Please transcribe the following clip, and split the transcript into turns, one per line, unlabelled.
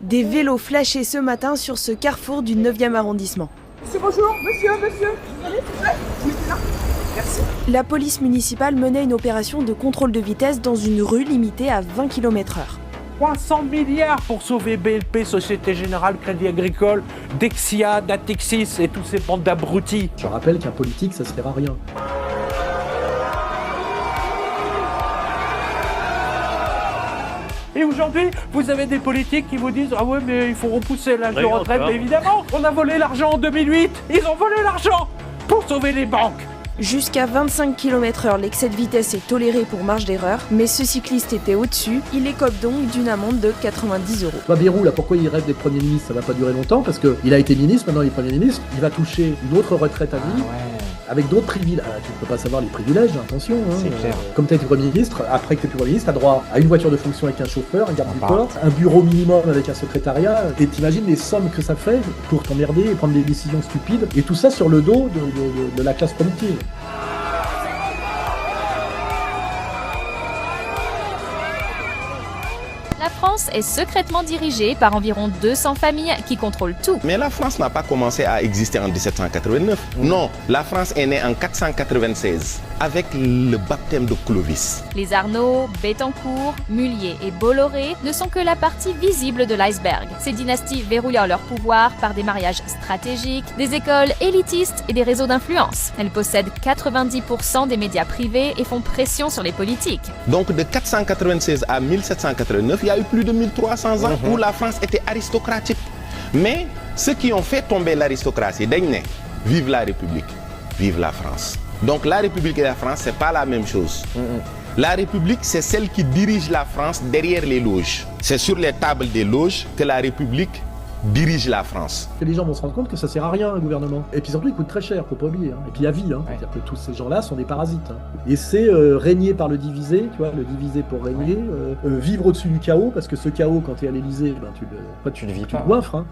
Des vélos flashés ce matin sur ce carrefour du 9e arrondissement.
Monsieur, bonjour, monsieur, vous venez, s'il vous plaît? Oui, c'est là. Merci.
La police municipale menait une opération de contrôle de vitesse dans une rue limitée à 20 km/h.
300 milliards pour sauver BNP, Société Générale, Crédit Agricole, Dexia, Natixis et tous ces bandes d'abrutis.
Je rappelle qu'un politique, ça sert à rien.
Et aujourd'hui, vous avez des politiques qui vous disent « Ah ouais, mais il faut repousser l'âge de retraite. » Mais évidemment, on a volé l'argent en 2008. Ils ont volé l'argent pour sauver les banques.
Jusqu'à 25 km/h, l'excès de vitesse est toléré pour marge d'erreur, mais ce cycliste était au-dessus. Il écope donc d'une amende de 90 €.
Bayrou, là, pourquoi il rêve d'être Premier ministre? Ça va pas durer longtemps parce qu'il a été ministre, maintenant il est Premier ministre. Il va toucher une autre retraite à vie. Avec d'autres privilèges. Ah, tu ne peux pas savoir les privilèges, attention.
C'est clair.
Comme tu as été Premier ministre, après que tu es plus Premier ministre, tu as droit à une voiture de fonction avec un chauffeur, un garde du corps, un bureau minimum avec un secrétariat. Et t'imagines les sommes que ça fait pour t'emmerder et prendre des décisions stupides. Et tout ça sur le dos de la classe productive.
La France est secrètement dirigée par environ 200 familles qui contrôlent tout.
Mais la France n'a pas commencé à exister en 1789. Non, la France est née en 496 avec le baptême de Clovis.
Les Arnaud, Bettencourt, Mullier et Bolloré ne sont que la partie visible de l'iceberg. Ces dynasties verrouillent leur pouvoir par des mariages stratégiques, des écoles élitistes et des réseaux d'influence. Elles possèdent 90% des médias privés et font pression sur les politiques.
Donc de 496 à 1789, il y a eu plus de 1300 ans où la France était aristocratique. Mais ceux qui ont fait tomber l'aristocratie, vive la République, vive la France. Donc la République et la France, c'est pas la même chose. La République, c'est celle qui dirige la France derrière les loges. C'est sur les tables des loges que la République dirige la France.
Et les gens vont se rendre compte que ça sert à rien, un gouvernement. Et puis surtout, il coûte très cher, faut pas oublier. Et puis à vie, c'est-à-dire que tous ces gens-là sont des parasites. Et c'est régner par le divisé, tu vois, le diviser pour régner, vivre au-dessus du chaos, parce que ce chaos, quand tu es à l'Élysée, tu le goinfres.